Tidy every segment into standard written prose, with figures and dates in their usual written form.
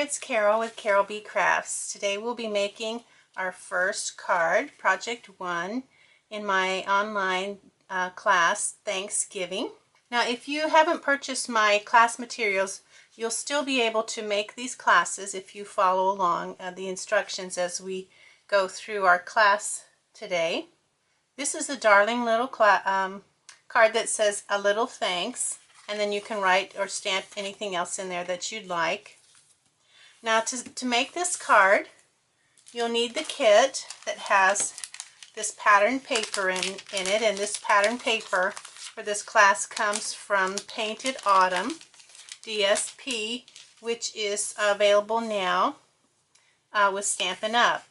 it's Carol with Carol B Crafts. Today we'll be making our first card, Project 1, in my online class, Thanksgiving. Now, if you haven't purchased my class materials, you'll still be able to make these classes if you follow along the instructions as we go through our class today. This is a darling little card that says a little thanks, and then you can write or stamp anything else in there that you'd like. Now, to make this card, you'll need the kit that has this pattern paper in it, and this pattern paper for this class comes from Painted Autumn DSP, which is available now with Stampin' Up.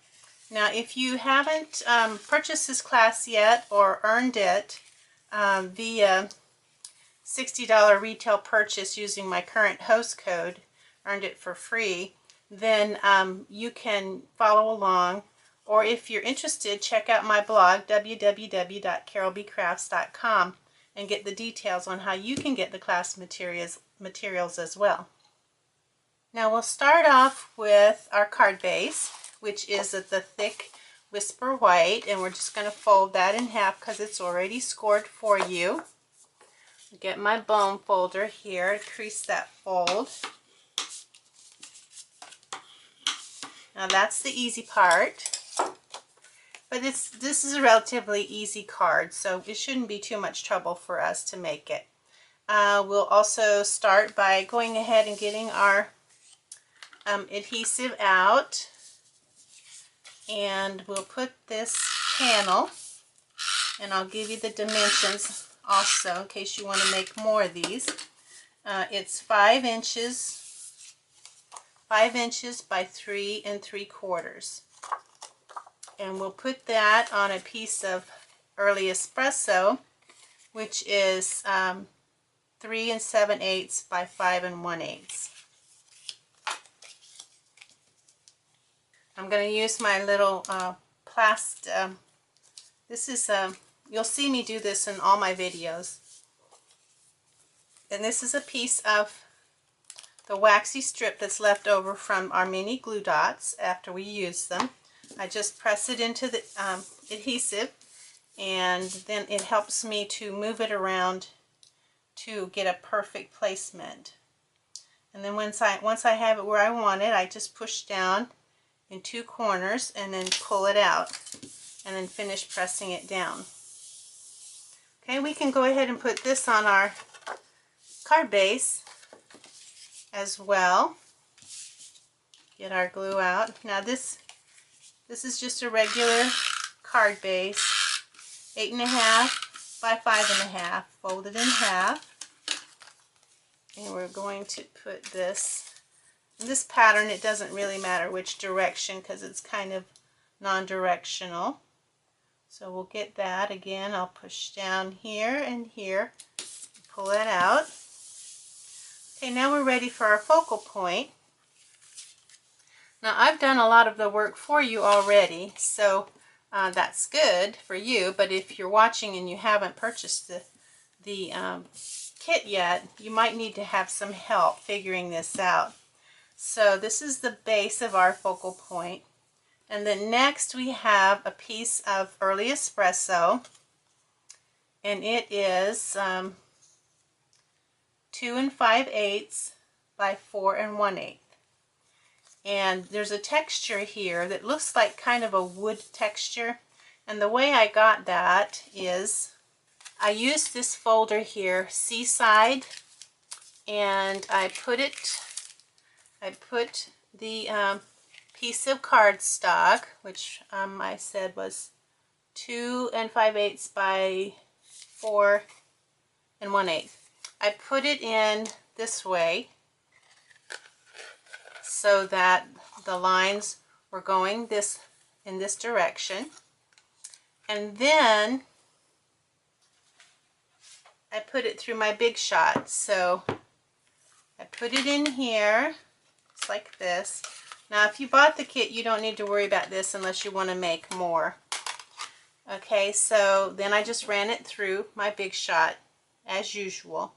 Now, if you haven't purchased this class yet or earned it via $60 retail purchase using my current host code, earned it for free, then you can follow along. Or if you're interested, check out my blog, www.carolbcrafts.com, and get the details on how you can get the class materials as well. Now we'll start off with our card base, which is the thick Whisper White, and we're just going to fold that in half because it's already scored for you. Get my bone folder here, crease that fold. Now that's the easy part, but this is a relatively easy card, so it shouldn't be too much trouble for us to make it. We'll also start by going ahead and getting our adhesive out, and we'll put this panel, and I'll give you the dimensions also in case you want to make more of these. It's 5 inches by 3 3/4, and we'll put that on a piece of early espresso, which is 3 7/8 by 5 1/8. I'm going to use my little this is you'll see me do this in all my videos, and this is a piece of the waxy strip that's left over from our mini glue dots after we use them. I just press it into the adhesive, and then it helps me to move it around to get a perfect placement. And then once I have it where I want it, I just push down in 2 corners and then pull it out, and then finish pressing it down. Okay, we can go ahead and put this on our card base as well. Get our glue out. Now this is just a regular card base, 8 1/2 by 5 1/2, folded in half. And we're going to put this in this pattern. It doesn't really matter which direction because it's kind of non-directional. So we'll get that again. I'll push down here and here, pull that out. Okay, now we're ready for our focal point. Now I've done a lot of the work for you already, so that's good for you, but if you're watching and you haven't purchased the kit yet, you might need to have some help figuring this out. So this is the base of our focal point, and then next we have a piece of early espresso, and it is 2 5/8 by 4 1/8. And there's a texture here that looks like kind of a wood texture, and the way I got that is I used this folder here, Seaside, and I put the piece of cardstock, which I said was 2 5/8 by 4 1/8. I put it in this way so that the lines were going in this direction, and then I put it through my Big Shot. So I put it in here, it's like this. Now if you bought the kit, you don't need to worry about this unless you want to make more. Okay, so then I just ran it through my Big Shot as usual.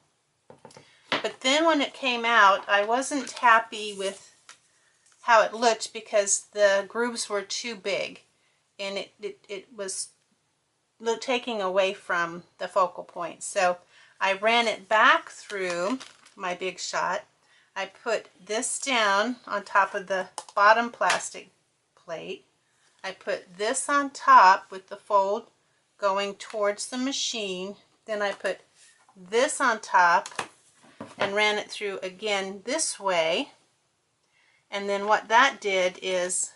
But then when it came out, I wasn't happy with how it looked because the grooves were too big and it was taking away from the focal point. So I ran it back through my Big Shot. I put this down on top of the bottom plastic plate. I put this on top with the fold going towards the machine. Then I put this on top and ran it through again this way. And then what that did is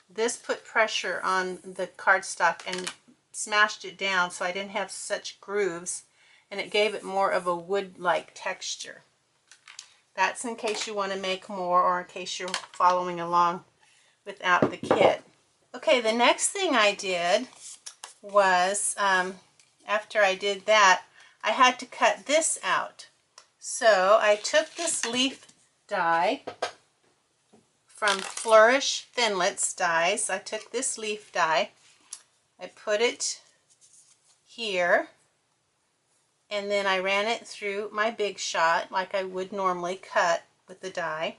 this put pressure on the cardstock and smashed it down so I didn't have such grooves, and it gave it more of a wood-like texture. That's in case you want to make more or in case you're following along without the kit. Okay, the next thing I did was, after I did that, I had to cut this out. So I took this leaf die from Flourish Thinlits dies. I took this leaf die, I put it here, and then I ran it through my Big Shot like I would normally cut with the die,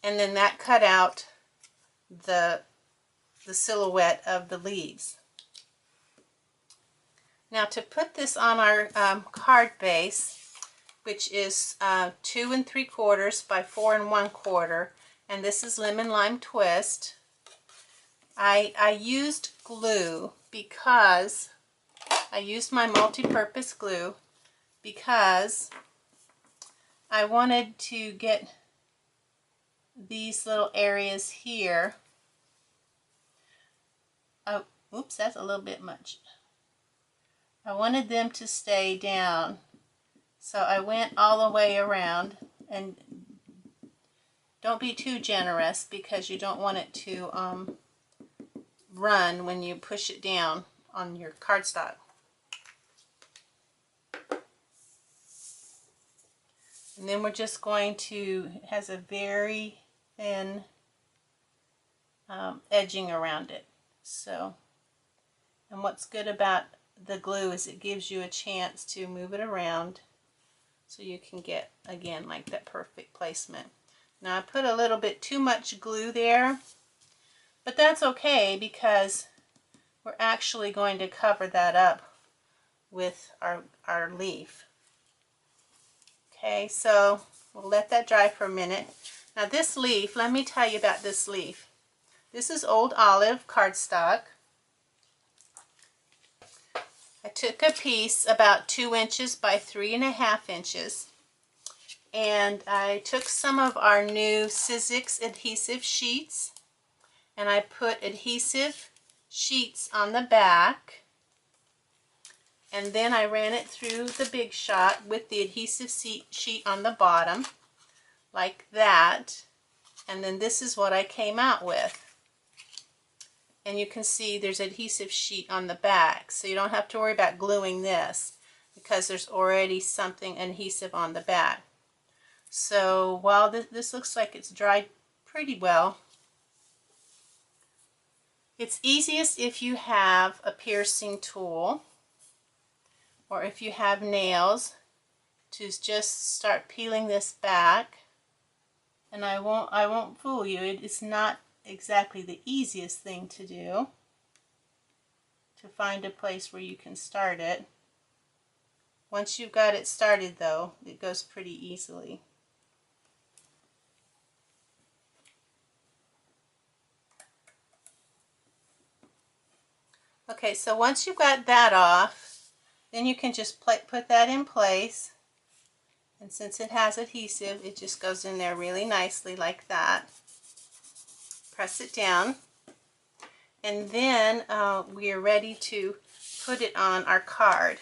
and then that cut out the silhouette of the leaves. Now to put this on our card base, which is 2 3/4 by 4 1/4, and this is Lemon Lime Twist, I used glue because I used my multi-purpose glue because I wanted to get these little areas here. Oh, oops, that's a little bit much. I wanted them to stay down, so I went all the way around, and don't be too generous because you don't want it to run when you push it down on your cardstock. And then we're just going to, it has a very thin edging around it. So, and what's good about the glue is it gives you a chance to move it around so you can get, again, like that perfect placement. Now I put a little bit too much glue there, but that's okay because we're actually going to cover that up with our leaf. Okay, so we'll let that dry for a minute. Now this leaf, let me tell you about this leaf. This is Old Olive cardstock. I took a piece about 2 inches by 3.5 inches, and I took some of our new Sizzix adhesive sheets, and I put adhesive sheets on the back, and then I ran it through the Big Shot with the adhesive sheet on the bottom, like that, and then this is what I came out with. And you can see there's adhesive sheet on the back, so you don't have to worry about gluing this because there's already something adhesive on the back. So while this looks like it's dried pretty well, it's easiest if you have a piercing tool or if you have nails to just start peeling this back. And I won't fool you, it's not exactly the easiest thing to do, to find a place where you can start it. Once you've got it started though, it goes pretty easily. Okay, so once you've got that off, then you can just put that in place, and since it has adhesive, it just goes in there really nicely like that. Press it down, and then we are ready to put it on our card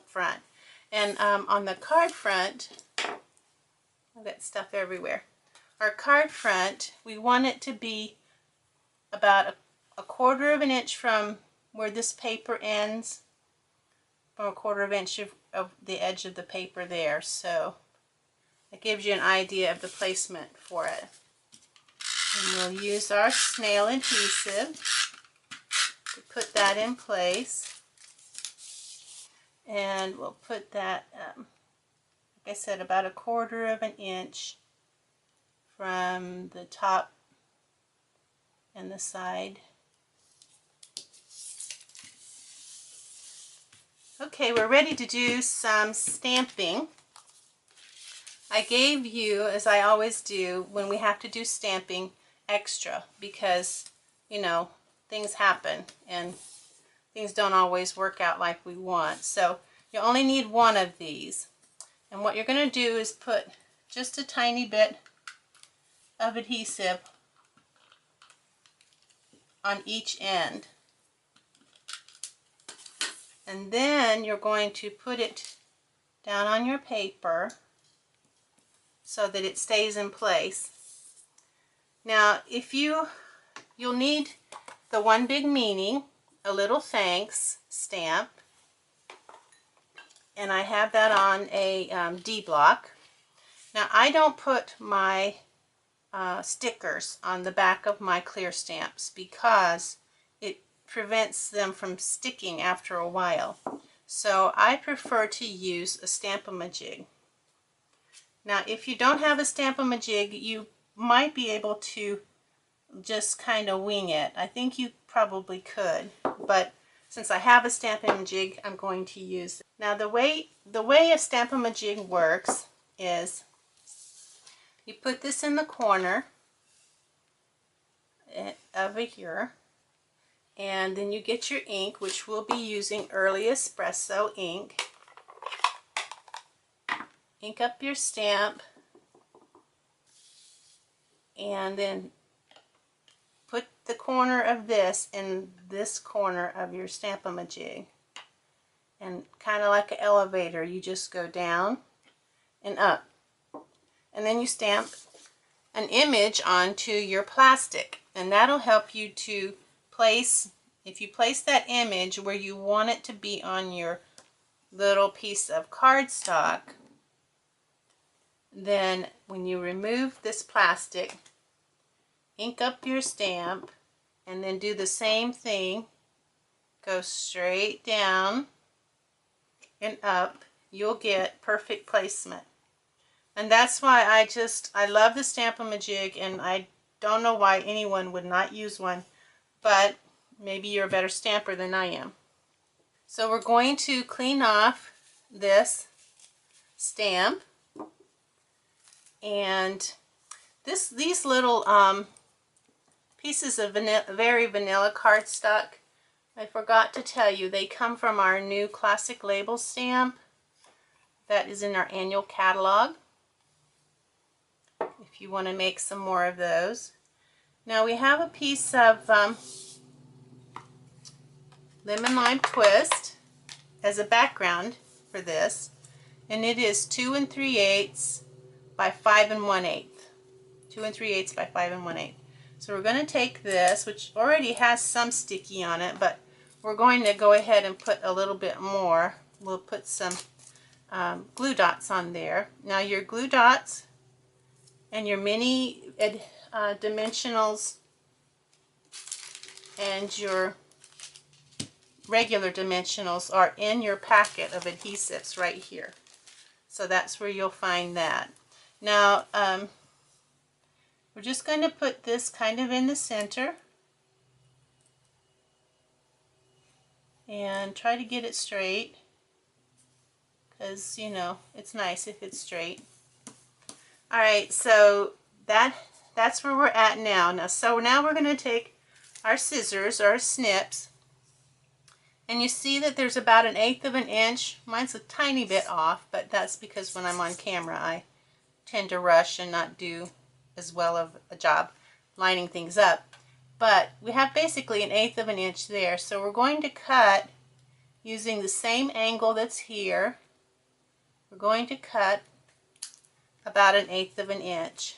front. And on the card front, I've got stuff everywhere. Our card front, we want it to be about a 1/4 of an inch from where this paper ends, from a 1/4 of an inch of the edge of the paper there. So it gives you an idea of the placement for it. And we'll use our snail adhesive to put that in place. And we'll put that, like I said, about a 1/4 of an inch from the top and the side. Okay, we're ready to do some stamping. I gave you, as I always do, when we have to do stamping, extra because, you know, things happen and things don't always work out like we want. So you only need one of these. And what you're going to do is put just a tiny bit of adhesive on each end. And then you're going to put it down on your paper so that it stays in place. Now, you'll need the One Big Meaning, a little thanks stamp, and I have that on a D block. Now, I don't put my stickers on the back of my clear stamps because it prevents them from sticking after a while. So I prefer to use a Stamp-A-Ma-Jig. Now, if you don't have a Stamp-A-Ma-Jig, you might be able to just kind of wing it. I think you probably could, but since I have a Stamp-A-Ma-Jig, I'm going to use it. Now, the way a Stamp-A-Ma-Jig works is you put this in the corner over here, and then you get your ink, which we'll be using Early Espresso ink. Ink up your stamp, and then put the corner of this in this corner of your Stamp-A-Ma-Jig. And kind of like an elevator, you just go down and up. And then you stamp an image onto your plastic. And that'll help you to place, if you place that image where you want it to be on your little piece of cardstock, then when you remove this plastic, ink up your stamp, and then do the same thing. Go straight down and up. You'll get perfect placement. And that's why I love the Stamp-A-Ma-Jig, and I don't know why anyone would not use one, but maybe you're a better stamper than I am. So we're going to clean off this stamp, and these little pieces of very vanilla cardstock, I forgot to tell you, they come from our new Classic Label stamp that is in our annual catalog, if you want to make some more of those. Now we have a piece of Lemon Lime Twist as a background for this, and it is 2 3/8 by 5 1/8. 2 3/8 by 5 1/8. So we're going to take this, which already has some sticky on it, but we're going to go ahead and put a little bit more. We'll put some glue dots on there. Now your glue dots and your mini dimensionals and your regular dimensionals are in your packet of adhesives right here. So that's where you'll find that. Now we're just going to put this kind of in the center and try to get it straight, because you know it's nice if it's straight. Alright, so that's where we're at now. So now we're going to take our scissors, our snips, and you see that there's about 1/8 of an inch. Mine's a tiny bit off, but that's because when I'm on camera I tend to rush and not do as well of a job lining things up. But we have basically 1/8 of an inch there, so we're going to cut using the same angle that's here. We're going to cut about 1/8 of an inch,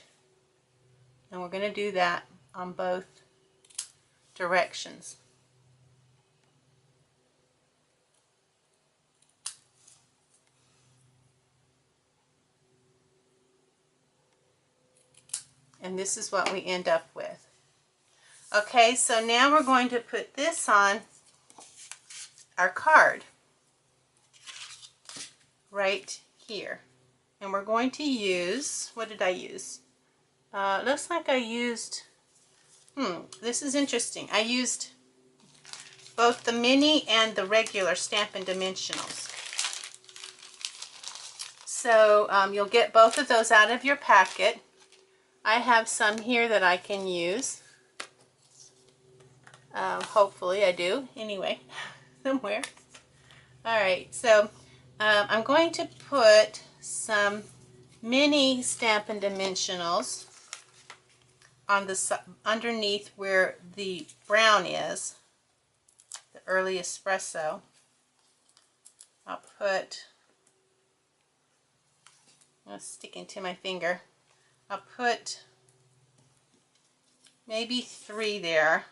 and we're going to do that on both directions. And this is what we end up with. Okay, so now we're going to put this on our card right here. And we're going to use, what did I use? Looks like I used, this is interesting. I used both the mini and the regular Stampin' Dimensionals. So you'll get both of those out of your packet. I have some here that I can use. Hopefully I do. Anyway, somewhere. Alright, so I'm going to put some mini Stampin' Dimensionals on the underneath where the brown is, the early espresso. I'll put, it's sticking to my finger. I'll put maybe 3 there.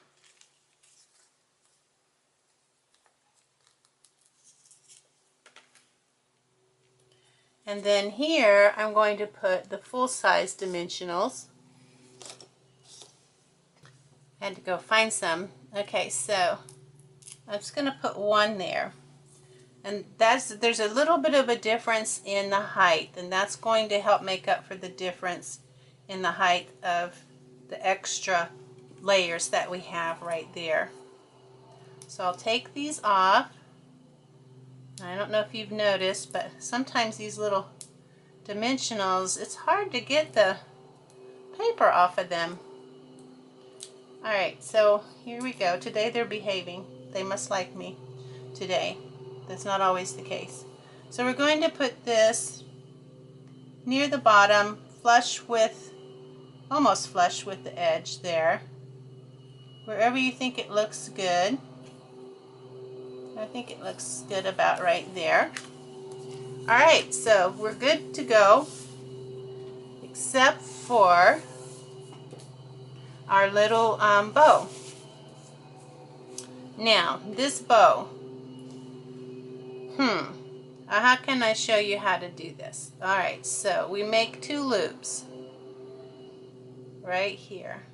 And then here I'm going to put the full-size dimensionals. I had to go find some. Okay, so I'm just going to put 1 there. And there's a little bit of a difference in the height, and that's going to help make up for the difference in the height of the extra layers that we have right there. So I'll take these off. I don't know if you've noticed, but sometimes these little dimensionals, it's hard to get the paper off of them. Alright, so here we go. Today they're behaving. They must like me today. That's not always the case. So we're going to put this near the bottom, flush with, almost flush with the edge there. Wherever you think it looks good. I think it looks good about right there. Alright, so we're good to go, except for our little bow. Now, this bow, how can I show you how to do this? Alright, so we make 2 loops right here.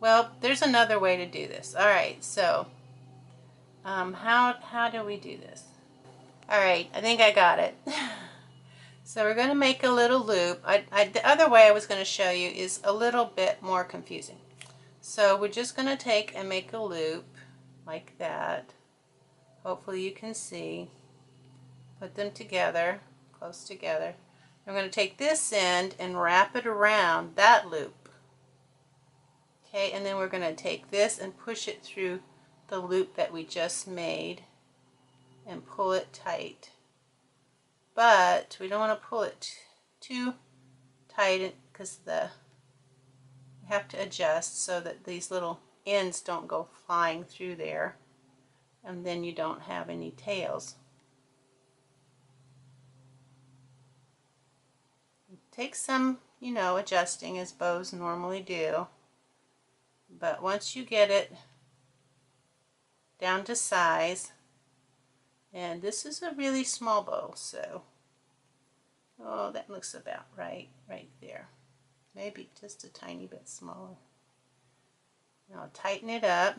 Well, there's another way to do this. Alright, so how do we do this? Alright, I think I got it. So we're going to make a little loop. The other way I was going to show you is a little bit more confusing. So we're just going to take and make a loop like that. Hopefully you can see. Put them together, close together. I'm going to take this end and wrap it around that loop. Okay, and then we're going to take this and push it through the loop that we just made and pull it tight. But we don't want to pull it too tight because we have to adjust so that these little ends don't go flying through there, and then you don't have any tails. It takes some, adjusting as bows normally do, but once you get it down to size, and this is a really small bow, so that looks about right there. Maybe just a tiny bit smaller. Now I'll tighten it up,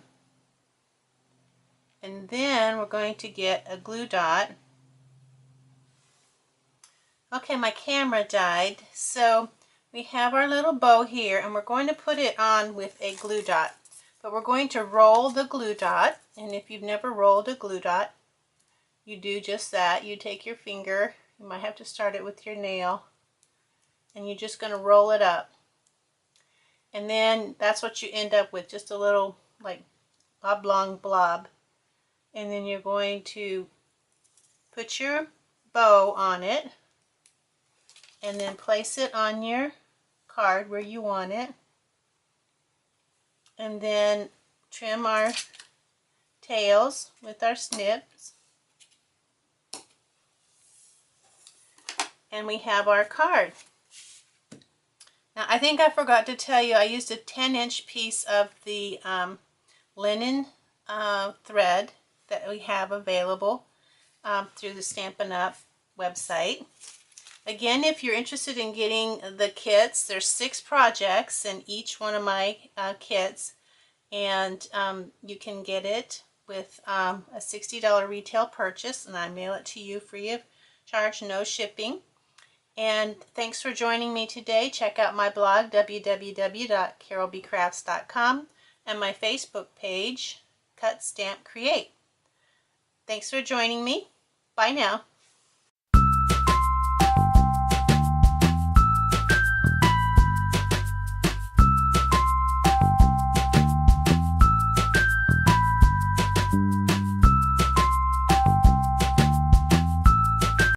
and then we're going to get a glue dot. Okay, my camera died, so we have our little bow here, and we're going to put it on with a glue dot. But we're going to roll the glue dot, and if you've never rolled a glue dot, you do just that. You take your finger, you might have to start it with your nail, and you're just going to roll it up. And then that's what you end up with, just a little like oblong blob. And then you're going to put your bow on it, and then place it on your card where you want it. And then trim our tails with our snips. And we have our card. Now I think I forgot to tell you, I used a 10-inch piece of the linen thread that we have available through the Stampin' Up! Website. Again, if you're interested in getting the kits, there's 6 projects in each one of my kits, and you can get it with a $60 retail purchase, and I mail it to you free of charge, no shipping. And thanks for joining me today. Check out my blog, www.carolbcrafts.com, and my Facebook page, Cut Stamp Create. Thanks for joining me. Bye now.